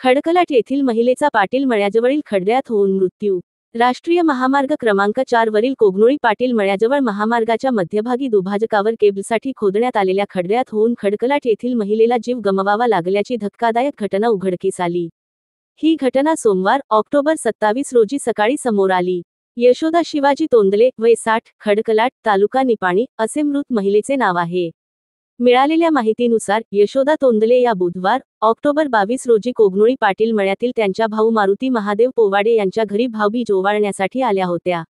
खडकलाट येथील महिलेचा पाटील मळ्याजवळील खड्ड्यात होऊन मृत्यू। राष्ट्रीय महामार्ग क्रमांक 4 वरील कोगनोळी पाटील मळ्याजवळ महामार्गाच्या मध्यभागी दुभाजकावर केबलसाठी खोदण्यात आलेल्या खड्ड्यात होऊन खडकलाट येथील महिलेला जीव गमवावा लागल्याची धक्कादायक घटना उघडकीस आली। ही घटना सोमवार ऑक्टोबर 27 रोजी सकाळी समोर आली। यशोदा शिवाजी तोंदले, वय 60, खडकलाट, तालुका निपाणी, असे मृत महिलेचे नाव आहे। मिळालेल्या माहितीनुसार यशोदा तोंदले या बुधवार ऑक्टोबर 22 रोजी कोगनोळी पाटील मळ्यातील त्यांच्या भाऊ मारुती महादेव पोवाडे यांच्या घरी भाऊबीज ओवाळण्यासाठी आल्या होत्या।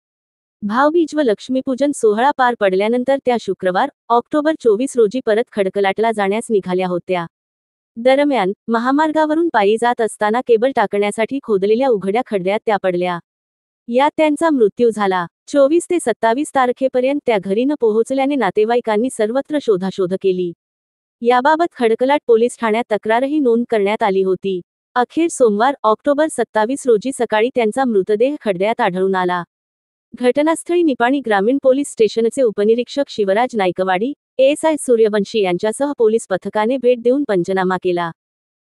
भाऊबीज व लक्ष्मीपूजन सोहळा पार पडल्यानंतर त्या शुक्रवार ऑक्टोबर 24 रोजी परत खडकलाटला जाण्यास निघाल्या होत्या। दरम्यान महामार्गावरून पायी जात असताना केबल टाकण्यासाठी खोदलेल्या उघड्या खड्ड्यात त्या पडल्या। यात त्यांचा मृत्यू झाला। 24 ते 27 तारखेपर्यंत त्या घरी न पोहोचल्याने नातेवाईकांनी सर्वत्र शोधाशोध केली। याबाबत खडकलाट पोलीस ठाण्यात तक्रारही नोंद करण्यात आली होती। अखेर सोमवार ऑक्टोबर 27 रोजी सकाळी त्यांचा मृतदेह खड्ड्यात आढळून आला। घटनास्थळी निपाणी ग्रामीण पोलीस स्टेशनचे उपनिरीक्षक शिवराज नाईकवाडी, एएसआय सूर्यवंशी यांच्यासह पोलीस पथकाने भेट देऊन पंचनामा केला।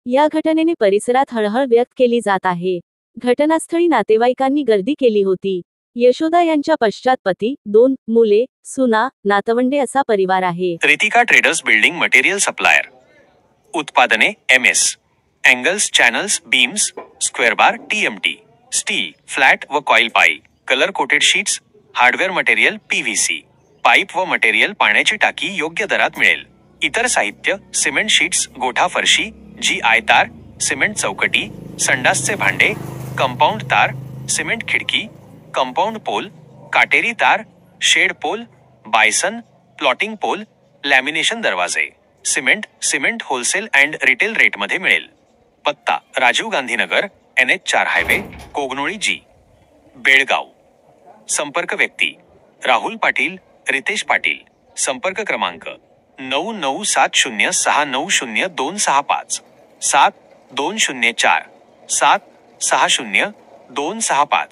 या घटनेने परिसरात हळहळ व्यक्त केली जात आहे। घटनास्थळी नातेवाईकांनी गर्दी केली होती। यशोदा यांच्या पश्चात पती, 2 मुले, सुना, नातवंडे असा परिवार आहे। Ritika traders building material supplier. उत्पादने MS, angles, channels, beams, square bar, TMT, steel, flat व coil pipe, colour coated sheets, hardware material, PVC, pipe व मटेरियल, पाण्याची टाकी योग्य दरात मिळेल। इतर साहित्य, सिमेंट शीट्स, गोठा फरशी, GI तार, सिमेंट चौकटी, संडासचे भांडे, कंपाऊंड तार, सिमेंट खिडकी, कंपाऊंड पोल, काटेरी तार, shed pole, bison, plotting pole, lamination दरवाजे, सिमेंट होलसेल अँड रिटेल रेटमध्ये मिळेल। पत्ता राजीव गांधी नगर, NH4 हायवे, कोगनोळी जी, बेळगाव। संपर्क व्यक्ती राहुल पाटील, रितेश पाटील। संपर्क क्रमांक 9970690265 7204 760265।